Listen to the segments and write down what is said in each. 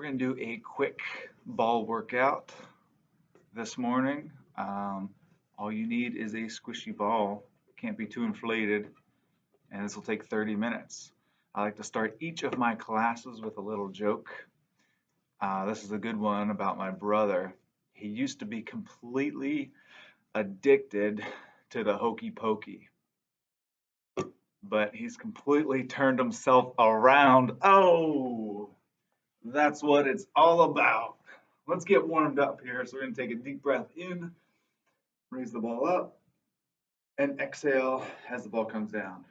We're going to do a quick ball workout this morning. All you need is a squishy ball. Can't be too inflated, and this will take 30 minutes. I like to start each of my classes with a little joke. This is a good one about my brother. He used to be completely addicted to the hokey pokey, but he's completely turned himself around. Oh, that's what it's all about. Let's get warmed up here. So we're going to take a deep breath in, raise the ball up, and exhale as the ball comes down.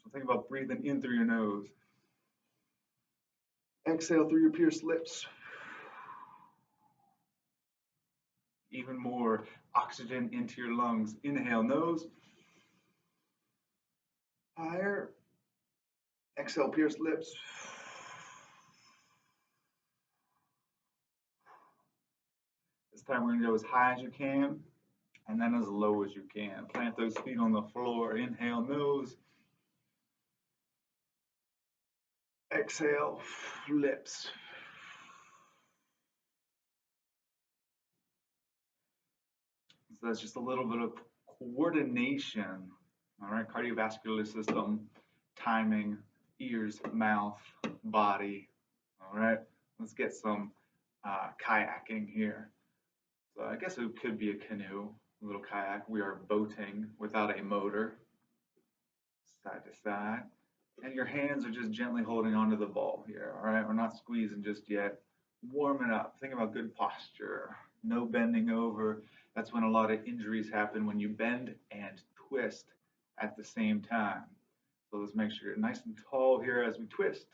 So think about breathing in through your nose. Exhale through your pierced lips. Even more oxygen into your lungs. Inhale, nose. Higher. Exhale, pierced lips. This time we're going to go as high as you can and then as low as you can. Plant those feet on the floor. Inhale, nose. Exhale, lips. So that's just a little bit of coordination. All right, cardiovascular system, timing, ears, mouth, body. All right, let's get some kayaking here. So I guess it could be a canoe, a little kayak. We are boating without a motor, side to side. And your hands are just gently holding onto the ball here. All right, we're not squeezing just yet. Warming up. Think about good posture. No bending over. That's when a lot of injuries happen, when you bend and twist at the same time. So let's make sure you're nice and tall here as we twist.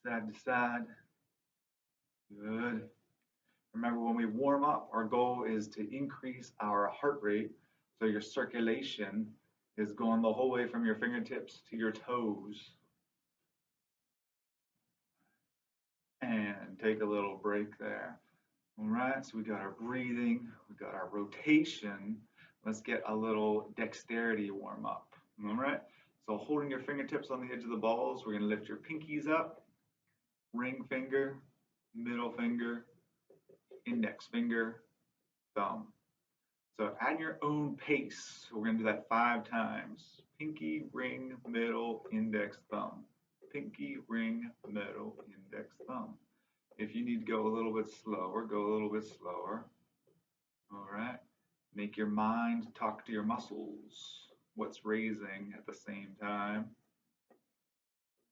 Side to side. Good. Remember, when we warm up, our goal is to increase our heart rate, so your circulation is going the whole way from your fingertips to your toes. And take a little break there. All right, so we got our breathing, we got our rotation. Let's get a little dexterity warm up. All right, so holding your fingertips on the edge of the balls, we're going to lift your pinkies up, ring finger, middle finger, index finger, thumb. So at your own pace, we're going to do that 5 times. Pinky, ring, middle, index, thumb. Pinky, ring, middle, index, thumb. If you need to go a little bit slower, go a little bit slower. All right. Make your mind talk to your muscles. What's raising at the same time?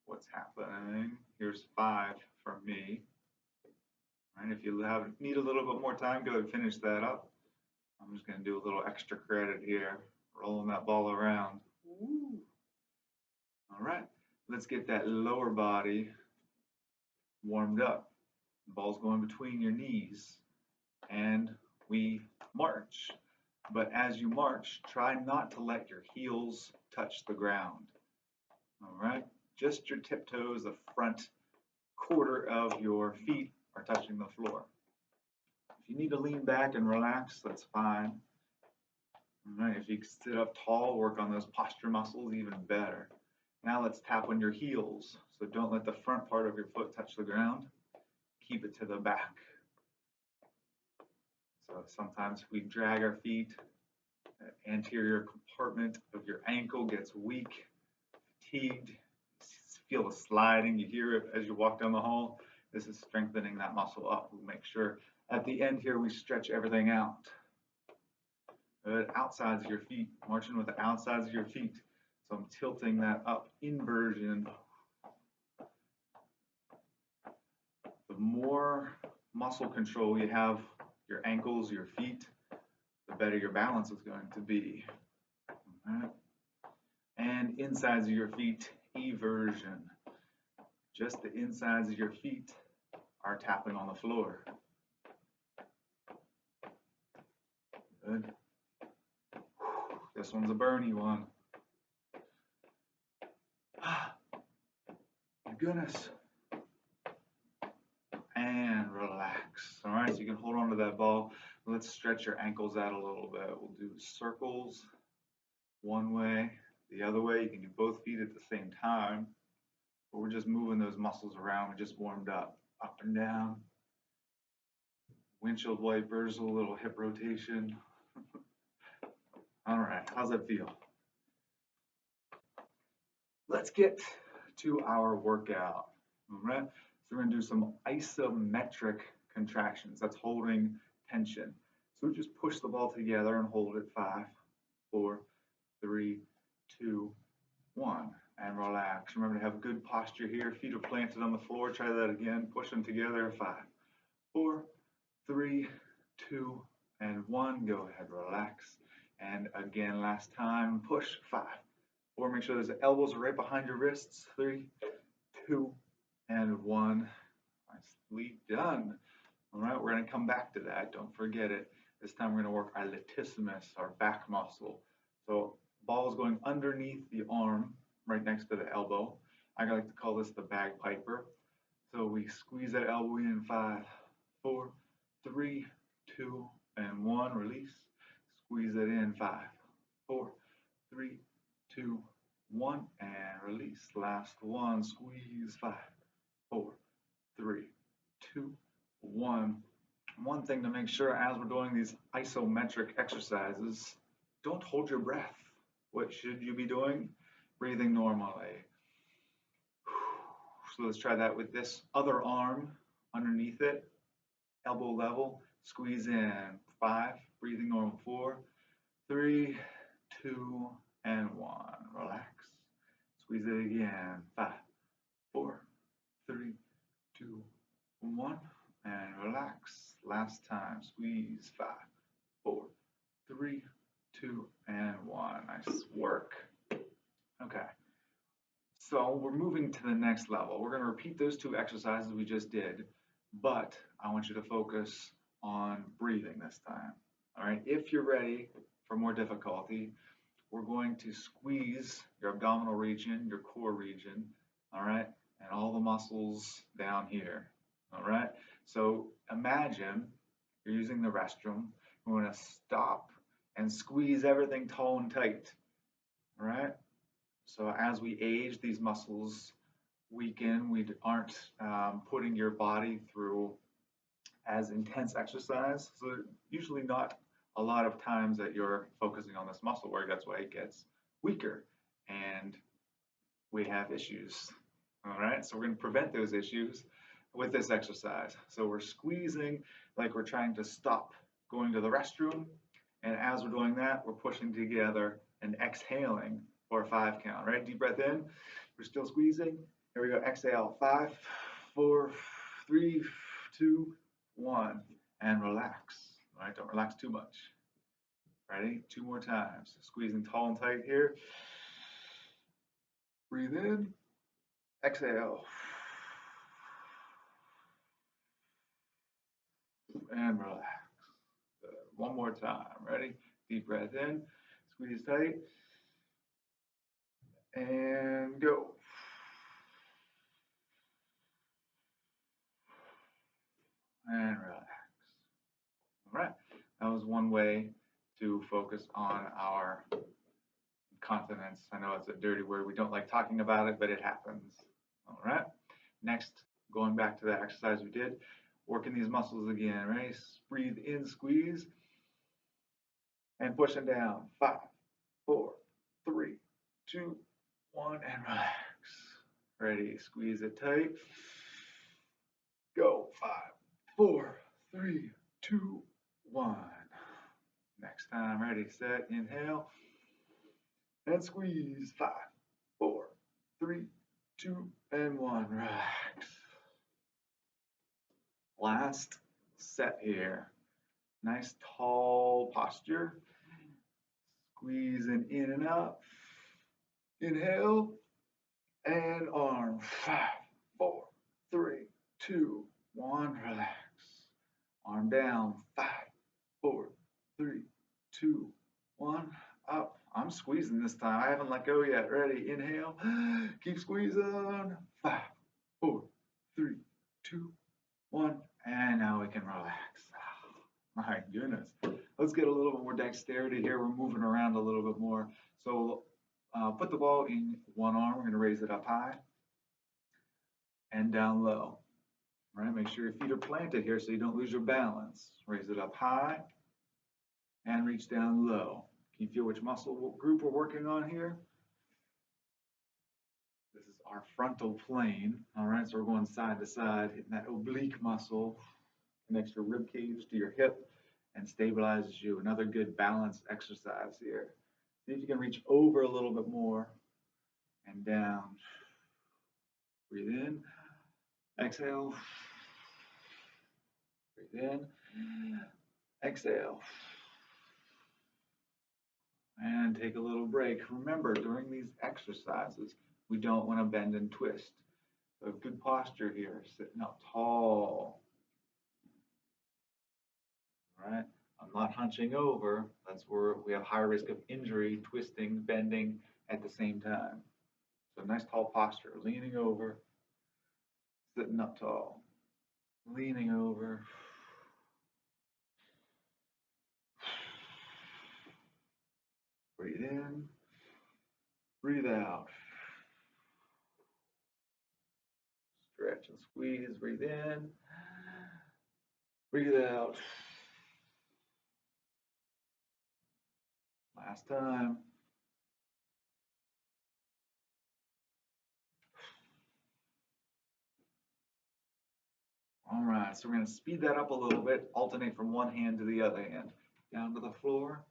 What's happening? Here's 5 from me. All right. If you need a little bit more time, go ahead and finish that up. I'm just going to do a little extra credit here, rolling that ball around. Woo. All right. Let's get that lower body warmed up. The ball's going between your knees, and we march. But as you march, try not to let your heels touch the ground. All right, just your tiptoes, the front quarter of your feet are touching the floor. If you need to lean back and relax, that's fine. All right, if you sit up tall, work on those posture muscles, even better. Now let's tap on your heels. So don't let the front part of your foot touch the ground. Keep it to the back. So sometimes we drag our feet, the anterior compartment of your ankle gets weak, fatigued, feel the sliding, you hear it as you walk down the hall. This is strengthening that muscle up. We'll make sure at the end here we stretch everything out. Good. Outsides of your feet, marching with the outsides of your feet. So I'm tilting that up, inversion. The more muscle control you have, your ankles, your feet, the better your balance is going to be. Right. And insides of your feet, eversion. Just the insides of your feet are tapping on the floor. Good. This one's a burny one. My goodness. And relax. All right, so you can hold on to that ball. Let's stretch your ankles out a little bit. We'll do circles one way, the other way. You can do both feet at the same time. but we're just moving those muscles around. We just warmed up and down. Windshield wipers, a little hip rotation. All right, how's that feel? Let's get to our workout. All right, so we're gonna do some isometric contractions. That's holding tension. So we just push the ball together and hold it 5, 4, 3, 2, 1, and relax. Remember to have good posture here. Feet are planted on the floor. Try that again. Push them together. 5, 4, 3, 2, and 1. Go ahead, relax. And again, last time, push 5, 4. Make sure those elbows are right behind your wrists. 3, 2, and 1. Nicely done. All right, we're going to come back to that. Don't forget it. This time we're going to work our latissimus, our back muscle. So ball is going underneath the arm, right next to the elbow. I like to call this the bagpiper. So we squeeze that elbow in. 5, 4, 3, 2, and 1. Release. Squeeze it in. 5, 4, 3, 2, 1, and release. Last one. Squeeze. 5, 4, 3, 2, 1. One thing to make sure as we're doing these isometric exercises, don't hold your breath. What should you be doing? Breathing normally. So let's try that with this other arm underneath it, elbow level. Squeeze in. 5, breathing normal. 4, 3, 2, and 1. Relax. Squeeze it again. 5, 4, 3, 2, 1, and relax. Last time. Squeeze. 5, 4, 3, 2, and 1. Nice work. Okay. So we're moving to the next level. We're going to repeat those 2 exercises we just did, but I want you to focus on breathing this time. All right. If you're ready for more difficulty, we're going to squeeze your abdominal region, your core region, all right, and all the muscles down here, all right? So imagine you're using the restroom. We're going to stop and squeeze everything tall and tight, all right? So as we age, these muscles weaken. We aren't putting your body through as intense exercise. So usually not a lot of times that you're focusing on this muscle work. That's why it gets weaker and we have issues. All right, so we're going to prevent those issues with this exercise. So we're squeezing like we're trying to stop going to the restroom, and as we're doing that, we're pushing together and exhaling for a 5 count. Right, deep breath in. We're still squeezing. Here we go. Exhale. 5, 4, 3, 2, 1, and relax. All right, don't relax too much. Ready? 2 more times. Squeezing tall and tight here. Breathe in. Exhale. And relax. Good. 1 more time. Ready? Deep breath in. Squeeze tight. And go. And relax. All right. That was one way to focus on our continence. I know it's a dirty word. We don't like talking about it, but it happens. All right. Next, going back to the exercise we did, working these muscles again. Right? Breathe in, squeeze, and push them down. 5, 4, 3, 2, 1, and relax. Ready? Squeeze it tight. Go. 5, 4, 3, 2, 1. Next time. Ready? Set. Inhale. And squeeze. 5, 4, 3, 2, and 1. Relax. Last set here. Nice tall posture. Squeezing in and up. Inhale. And arm. 5, 4, 3, 2, 1. Relax. Arm down. 5, 4, 3, 2, 1. Up. I'm squeezing this time. I haven't let go yet. Ready? Inhale. Keep squeezing. 5, 4, 3, 2, 1. And now we can relax. My goodness. Let's get a little bit more dexterity here. We're moving around a little bit more. So put the ball in one arm. We're going to raise it up high. and down low. All right, make sure your feet are planted here so you don't lose your balance. Raise it up high and reach down low. Can you feel which muscle group we're working on here? This is our frontal plane. All right, so we're going side to side, hitting that oblique muscle, connects your rib cage to your hip and stabilizes you. Another good balance exercise here. See if you can reach over a little bit more and down. Breathe in, exhale. Breathe in, exhale. And take a little break. Remember, during these exercises, we don't want to bend and twist. So good posture here, sitting up tall. All right, I'm not hunching over. That's where we have higher risk of injury, twisting, bending at the same time. So nice tall posture, leaning over, sitting up tall, leaning over. Breathe in, breathe out. Stretch and squeeze, breathe in, breathe out. Last time. All right, so we're going to speed that up a little bit, alternate from one hand to the other hand. Down to the floor,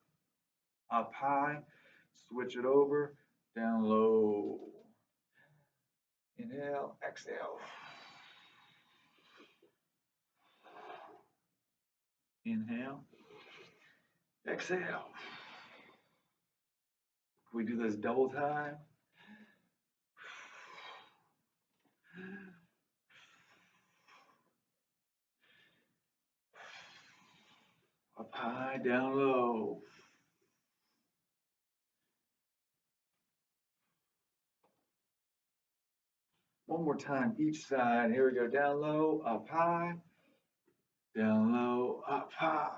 up high, switch it over, down low. Inhale, exhale. Inhale, exhale. Can we do this double time? Up high, down low. One more time, each side. Here we go, down low, up high, down low, up high.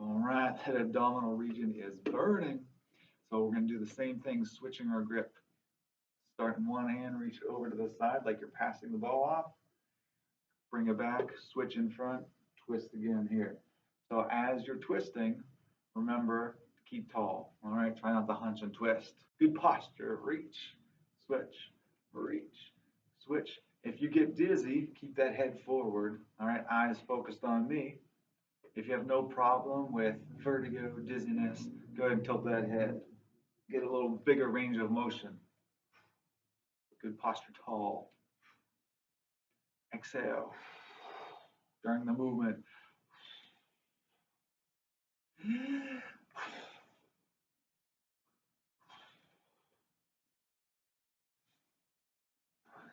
All right, that abdominal region is burning. So we're going to do the same thing, switching our grip. Start in one hand, reach over to the side like you're passing the ball off. Bring it back, switch in front, twist again here. So as you're twisting, remember to keep tall. All right, try not to hunch and twist. Good posture, reach, switch, reach, switch. If you get dizzy, keep that head forward. All right, eyes focused on me. If you have no problem with vertigo, dizziness, go ahead and tilt that head. Get a little bigger range of motion. Good posture, tall. Exhale during the movement.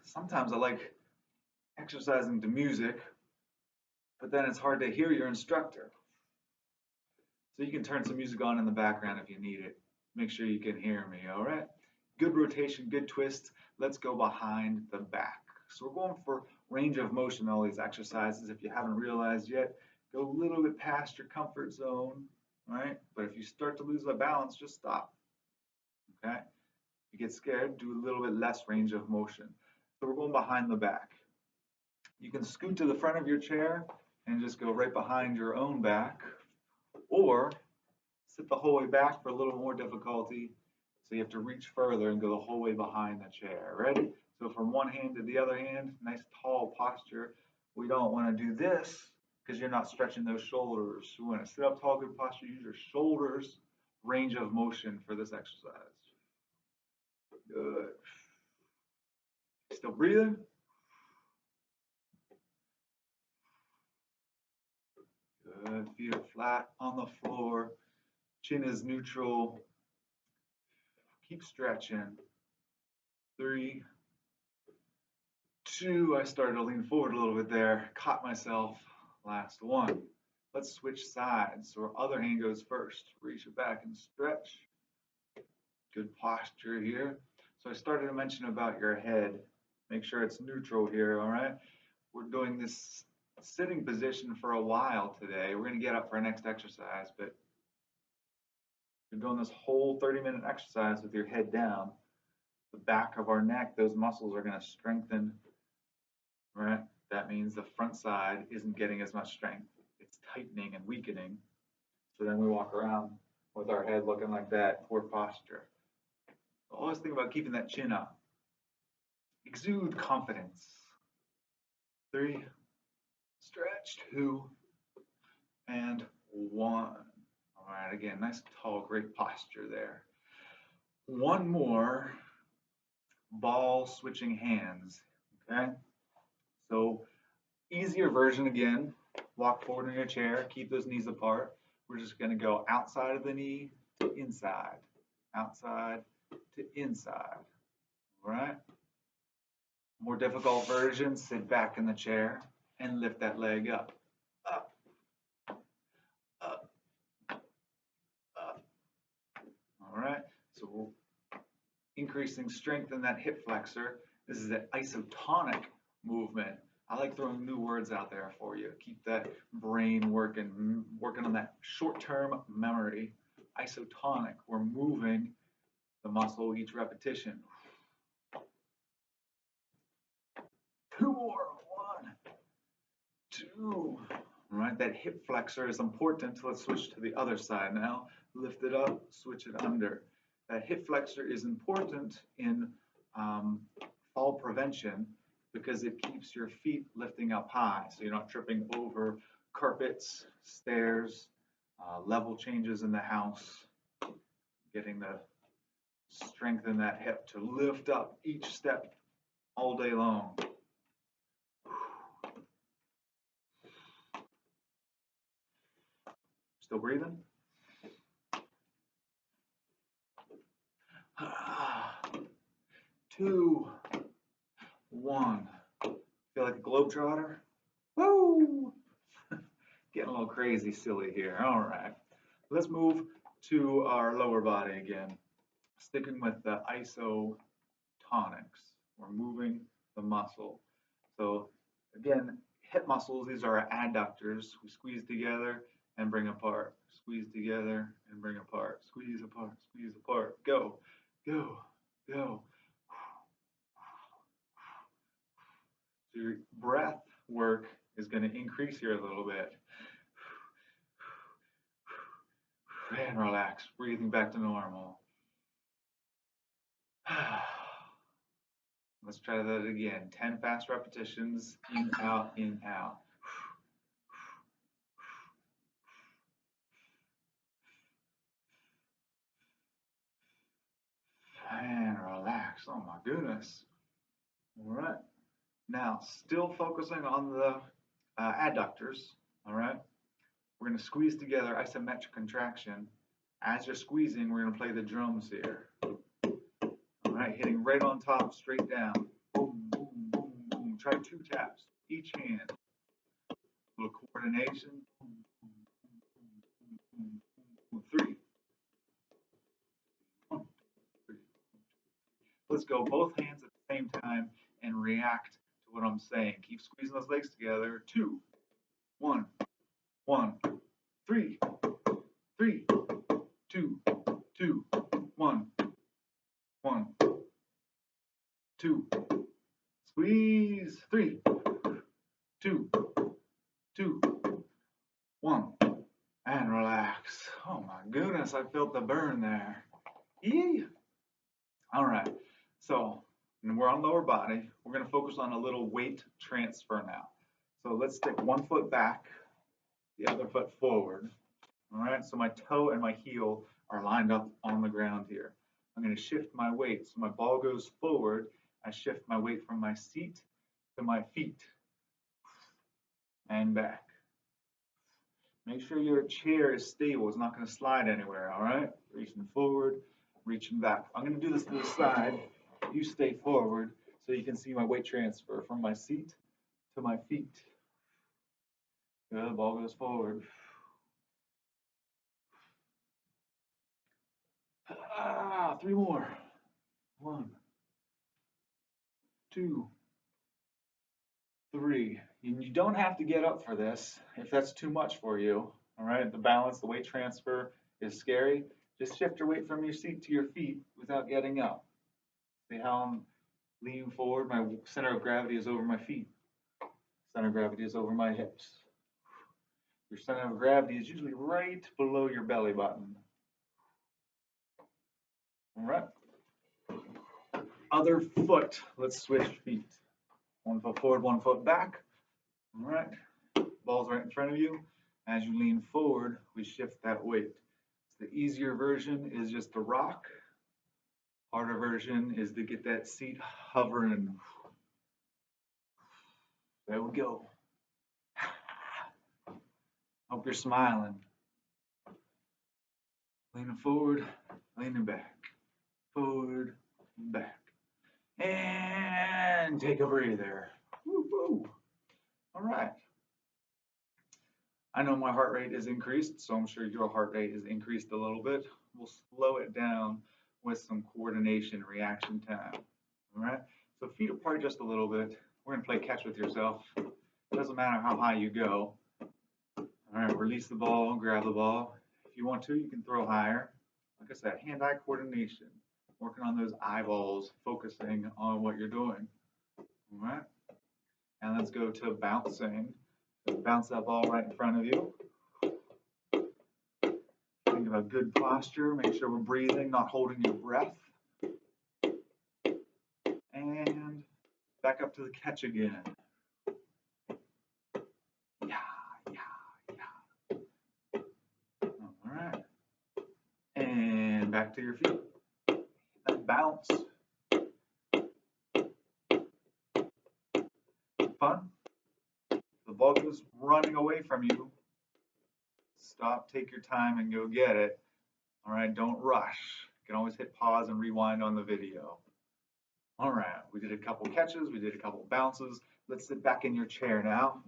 Sometimes I like exercising to music, but then it's hard to hear your instructor. So you can turn some music on in the background if you need it. Make sure you can hear me, all right? Good rotation, good twist. Let's go behind the back. So we're going for range of motion in all these exercises. If you haven't realized yet, go a little bit past your comfort zone, right? But if you start to lose the balance, just stop, okay? If you get scared, do a little bit less range of motion. So we're going behind the back. You can scoot to the front of your chair and just go right behind your own back, or sit the whole way back for a little more difficulty. So you have to reach further and go the whole way behind the chair. Ready? So from one hand to the other hand, nice tall posture. We don't want to do this because you're not stretching those shoulders. We want to sit up tall, good posture, use your shoulders, range of motion for this exercise. Good. Still breathing? Good. Feet are flat on the floor. Chin is neutral. Keep stretching. 3, 2. I started to lean forward a little bit there. Caught myself. Last 1. Let's switch sides. So our other hand goes first. Reach it back and stretch. Good posture here. So I started to mention about your head. Make sure it's neutral here, all right? We're doing this sitting position for a while today. We're going to get up for our next exercise, but you're doing this whole 30-minute exercise with your head down. the back of our neck, those muscles are going to strengthen, right? That means the front side isn't getting as much strength. It's tightening and weakening. So then we walk around with our head looking like that, poor posture. Always think about keeping that chin up. Exude confidence. 3, stretch, 2, and 1. All right, again, nice, tall, great posture there. One more ball switching hands, okay? So easier version again, walk forward in your chair, keep those knees apart. We're just gonna go outside of the knee to inside, outside to inside, all right? More difficult version, sit back in the chair and lift that leg up, up, up, up. All right, so we're increasing strength in that hip flexor. This is an isotonic movement. I like throwing new words out there for you. Keep that brain working on that short-term memory. Isotonic, we're moving the muscle each repetition. 2 more, 1, 2. All right, that hip flexor is important. Let's switch to the other side now. Lift it up, switch it under. That hip flexor is important in fall prevention because it keeps your feet lifting up high, so you're not tripping over carpets, stairs, level changes in the house, getting the strength in that hip to lift up each step all day long. Still breathing? 2, 1. Feel like a globetrotter? Woo! Getting a little crazy silly here. All right. Let's move to our lower body again. Sticking with the isotonics. We're moving the muscle. So again, hip muscles, these are our adductors. We squeeze together and bring apart. Squeeze together and bring apart. Squeeze apart, squeeze apart. Go, go, go. So your breath work is going to increase here a little bit. And relax, breathing back to normal. Let's try that again. 10 fast repetitions, in, out, in, out. And relax. Oh my goodness. All right. Now, still focusing on the adductors. All right. We're going to squeeze together isometric contraction. As you're squeezing, we're going to play the drums here. All right. Hitting right on top, straight down. Boom, boom, boom, boom. Try 2 taps each hand. A little coordination. Boom, boom, boom, boom, boom, boom, 3. 1, 2, 3. Let's go both hands at the same time and react to what I'm saying. Keep squeezing those legs together. 2, 1, 1, 3, 3, 2, 2, 1, 1, 2. Squeeze. 3, 2, 2, 1, and relax. Oh my goodness, I felt the burn there. Yeah. All right. So we're on lower body. We're going to focus on a little weight transfer now. So let's stick one foot back, the other foot forward. All right. So my toe and my heel are lined up on the ground here. I'm going to shift my weight. So my ball goes forward. I shift my weight from my seat to my feet and back. Make sure your chair is stable. It's not going to slide anywhere. All right. Reaching forward, reaching back. I'm going to do this to the side. You stay forward so you can see my weight transfer from my seat to my feet. Good, the ball goes forward. 3 more. 1, 2, 3. And you don't have to get up for this if that's too much for you. All right, the balance, the weight transfer is scary. Just shift your weight from your seat to your feet without getting up. See how I'm leaning forward? My center of gravity is over my feet. Center of gravity is over my hips. Your center of gravity is usually right below your belly button. All right. Other foot. Let's switch feet. One foot forward, one foot back. All right. Ball's right in front of you. As you lean forward, we shift that weight. The easier version is just to rock. Harder version is to get that seat hovering. There we go. Hope you're smiling. Leaning forward, leaning back. Forward, back. And take a breather. Woo-hoo. All right. I know my heart rate is increased, so I'm sure your heart rate is increased a little bit. We'll slow it down with some coordination reaction time. All right. So feet apart just a little bit. We're going to play catch with yourself. It doesn't matter how high you go. All right. Release the ball, grab the ball. If you want to, you can throw higher. Like I said, hand-eye coordination. Working on those eyeballs, focusing on what you're doing. All right. And let's go to bouncing. So bounce that ball right in front of you. Think of a good posture. Make sure we're breathing, not holding your breath. And back up to the catch again. Yeah, yeah, yeah. All right. And back to your feet. And bounce. Fun. The ball goes running away from you. Stop, take your time, and go get it. All right, don't rush. You can always hit pause and rewind on the video. All right, we did a couple catches, we did a couple bounces. Let's sit back in your chair now.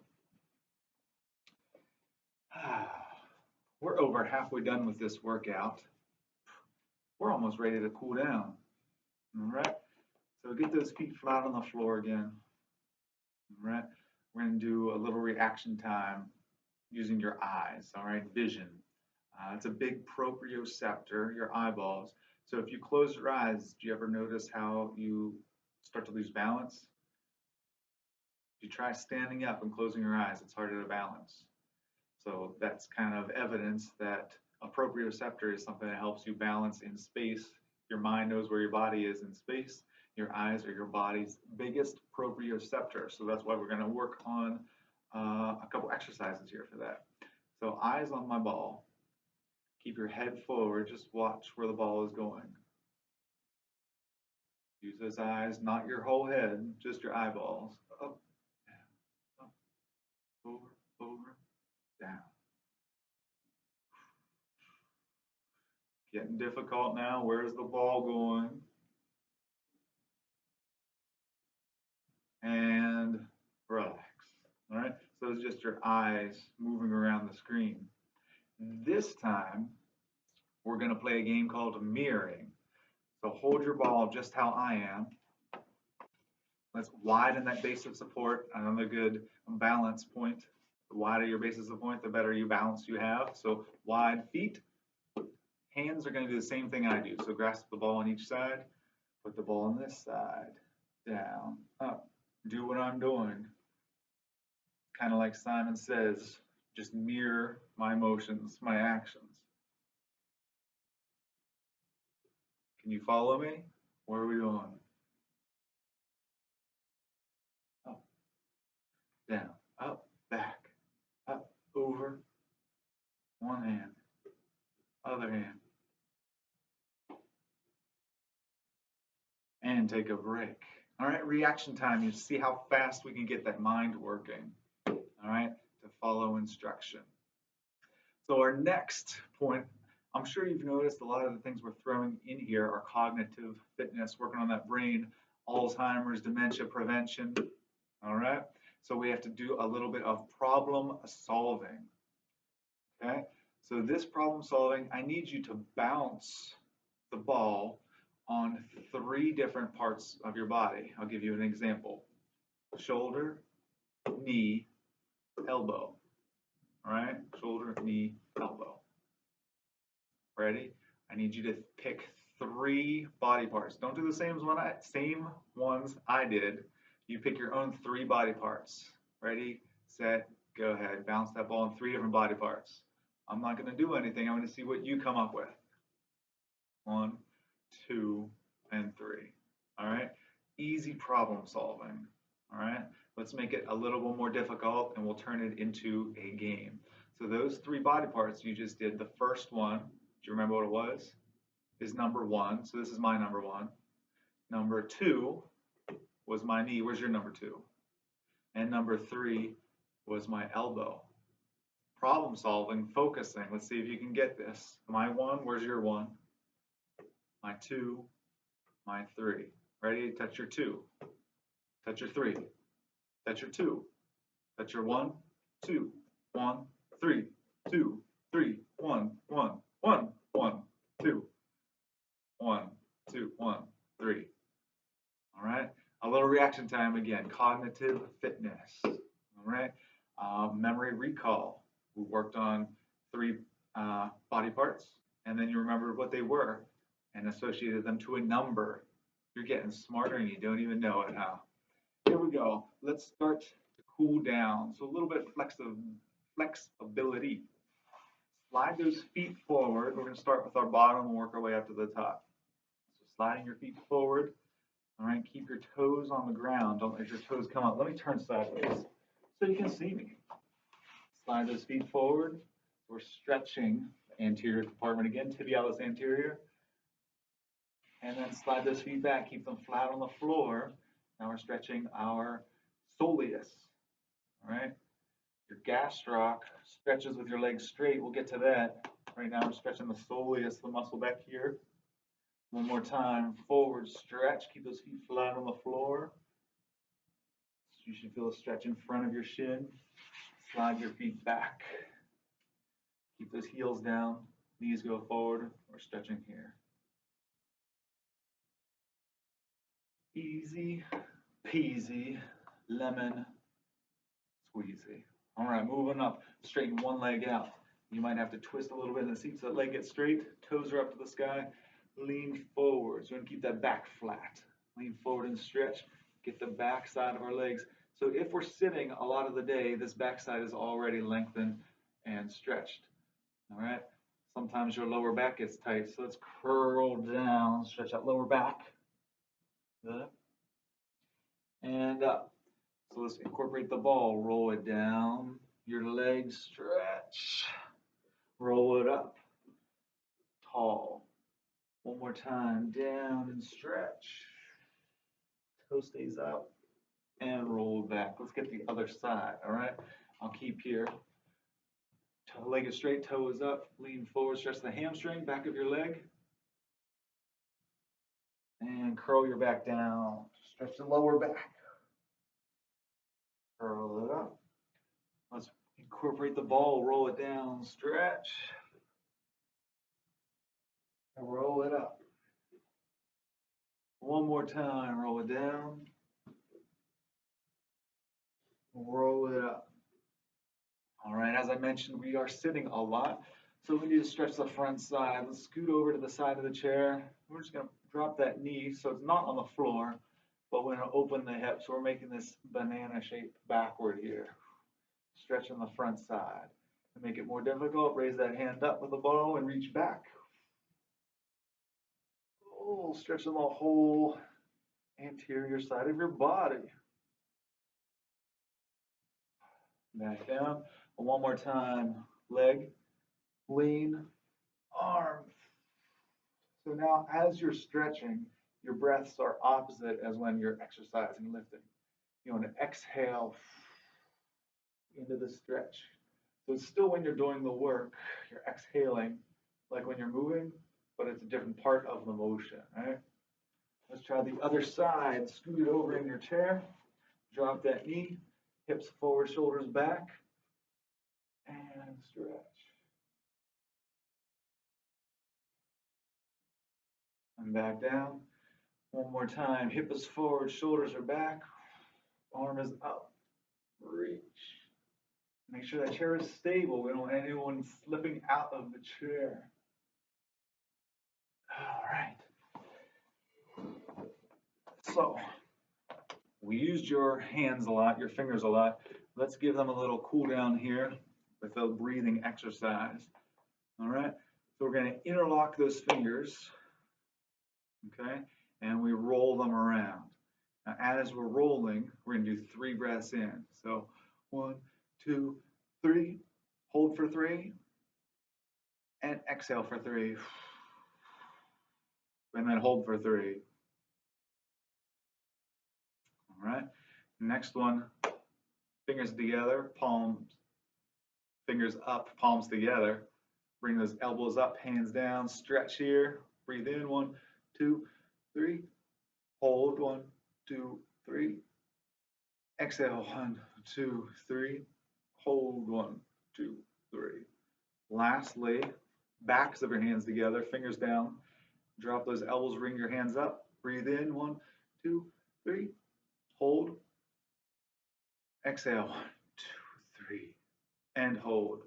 We're over halfway done with this workout. We're almost ready to cool down. All right, so get those feet flat on the floor again. All right, we're going to do a little reaction time using your eyes, all right, vision. It's a big proprioceptor, your eyeballs. So if you close your eyes, do you ever notice how you start to lose balance? If you try standing up and closing your eyes, it's harder to balance. So that's kind of evidence that a proprioceptor is something that helps you balance in space. Your mind knows where your body is in space. Your eyes are your body's biggest proprioceptor. So that's why we're going to work on a couple exercises here for that. So eyes on my ball. Keep your head forward. Just watch where the ball is going. Use those eyes, not your whole head, just your eyeballs. Up, down, up, over, down. Getting difficult now. Where's the ball going? And relax. All right. So it's just your eyes moving around the screen. This time, we're going to play a game called mirroring. So hold your ball just how I am. Let's widen that base of support. Another good balance point. The wider your base of support, the better you balance you have. So wide feet. Hands are going to do the same thing I do. So grasp the ball on each side. Put the ball on this side. Down, up. Do what I'm doing. Kind of like Simon says, just mirror my motions, my actions. Can you follow me? Where are we going? Up, down, up, back, up, over. One hand, other hand. And take a break. All right, reaction time. You see how fast we can get that mind working. All right, to follow instruction. So our next point, I'm sure you've noticed a lot of the things we're throwing in here are cognitive fitness, working on that brain, Alzheimer's, dementia prevention. All right, so we have to do a little bit of problem solving. Okay, so this problem solving, I need you to bounce the ball on 3 different parts of your body. I'll give you an example. Shoulder, knee, elbow. All right, shoulder, knee, elbow. Ready? I need you to pick 3 body parts. Don't do the same ones I did. You pick your own 3 body parts. Ready, set, go ahead. Bounce that ball in 3 different body parts. I'm not going to do anything. I'm going to see what you come up with. 1, 2, and 3. All right. Easy problem solving. All right. Let's make it a little bit more difficult and we'll turn it into a game. So those 3 body parts you just did, the first one, do you remember what it was? Is number 1. So this is my number 1. Number 2 was my knee. Where's your number 2? And number 3 was my elbow. Problem solving, focusing. Let's see if you can get this. My 1, where's your 1? My 2, my 3. Ready? Touch your 2. Touch your 3. Touch your 2. Touch your 1, 2, 1, 3, 2, 3, 1, 1, 1, 1, 2, 1, 2, 1, 3. All right. A little reaction time again. Cognitive fitness. All right. Memory recall. We worked on 3 body parts, and then you remembered what they were and associated them to a number. You're getting smarter and you don't even know it, huh? Here we go. Let's start to cool down. So a little bit flexibility. Slide those feet forward. We're going to start with our bottom and work our way up to the top. So sliding your feet forward. All right, keep your toes on the ground. Don't let your toes come out. Let me turn sideways so you can see me. Slide those feet forward. We're stretching the anterior compartment again, tibialis anterior. And then slide those feet back. Keep them flat on the floor. Now we're stretching our soleus. All right. Your gastroc stretches with your legs straight. We'll get to that. Right now we're stretching the soleus, the muscle back here. One more time. Forward stretch. Keep those feet flat on the floor. You should feel a stretch in front of your shin. Slide your feet back. Keep those heels down. Knees go forward. We're stretching here. Easy peasy lemon squeezy. All right, moving up. Straighten one leg out. You might have to twist a little bit in the seat so that leg gets straight. Toes are up to the sky. Lean forward. So we're going to keep that back flat. Lean forward and stretch. Get the back side of our legs. So if we're sitting a lot of the day, this back side is already lengthened and stretched. All right. Sometimes your lower back gets tight. So let's curl down. Stretch that lower back. Good. And up. So let's incorporate the ball. Roll it down. Your legs stretch. Roll it up. Tall. One more time. Down and stretch. Toe stays up. And roll back. Let's get the other side. All right. I'll keep here. Leg is straight. Toe is up. Lean forward. Stretch the hamstring. Back of your leg. And curl your back down. Stretch the lower back. Curl it up. Let's incorporate the ball. Roll it down. Stretch. And roll it up. One more time. Roll it down. Roll it up. All right. As I mentioned, we are sitting a lot. So we need to stretch the front side. Let's scoot over to the side of the chair. We're just going to drop that knee so it's not on the floor, but we're going to open the hips. So we're making this banana shape backward here. Stretching the front side. To make it more difficult, raise that hand up with the ball and reach back. Oh, stretching the whole anterior side of your body. Back down. One more time. Leg, lean, arm. So now as you're stretching, your breaths are opposite as when you're exercising, lifting. You want to exhale into the stretch. So it's still when you're doing the work, you're exhaling like when you're moving, but it's a different part of the motion, right? Let's try the other side. Scoot it over in your chair. Drop that knee. Hips forward, shoulders back. And stretch. And back down. One more time. Hip is forward, shoulders are back. Arm is up. Reach. Make sure that chair is stable. We don't want anyone slipping out of the chair. All right. So we used your hands a lot, your fingers a lot. Let's give them a little cool down here with a breathing exercise. All right. So we're going to interlock those fingers. Okay. And we roll them around. Now, as we're rolling, we're going to do 3 breaths in. So 1, 2, 3. Hold for 3. And exhale for 3. And then hold for 3. All right. Next one, fingers together, palms, fingers up, palms together. Bring those elbows up, hands down, stretch here. Breathe in, 1, 2, 3. Hold, 1, 2, 3. Exhale, 1, 2, 3. Hold, 1, 2, 3. Lastly, backs of your hands together, fingers down. Drop those elbows, bring your hands up. Breathe in, 1, 2, 3. Hold. Exhale, 1, 2, 3. And hold.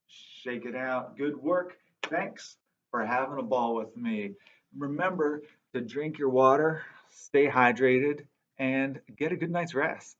Shake it out. Good work. Thanks for having a ball with me. Remember to drink your water, stay hydrated, and get a good night's rest.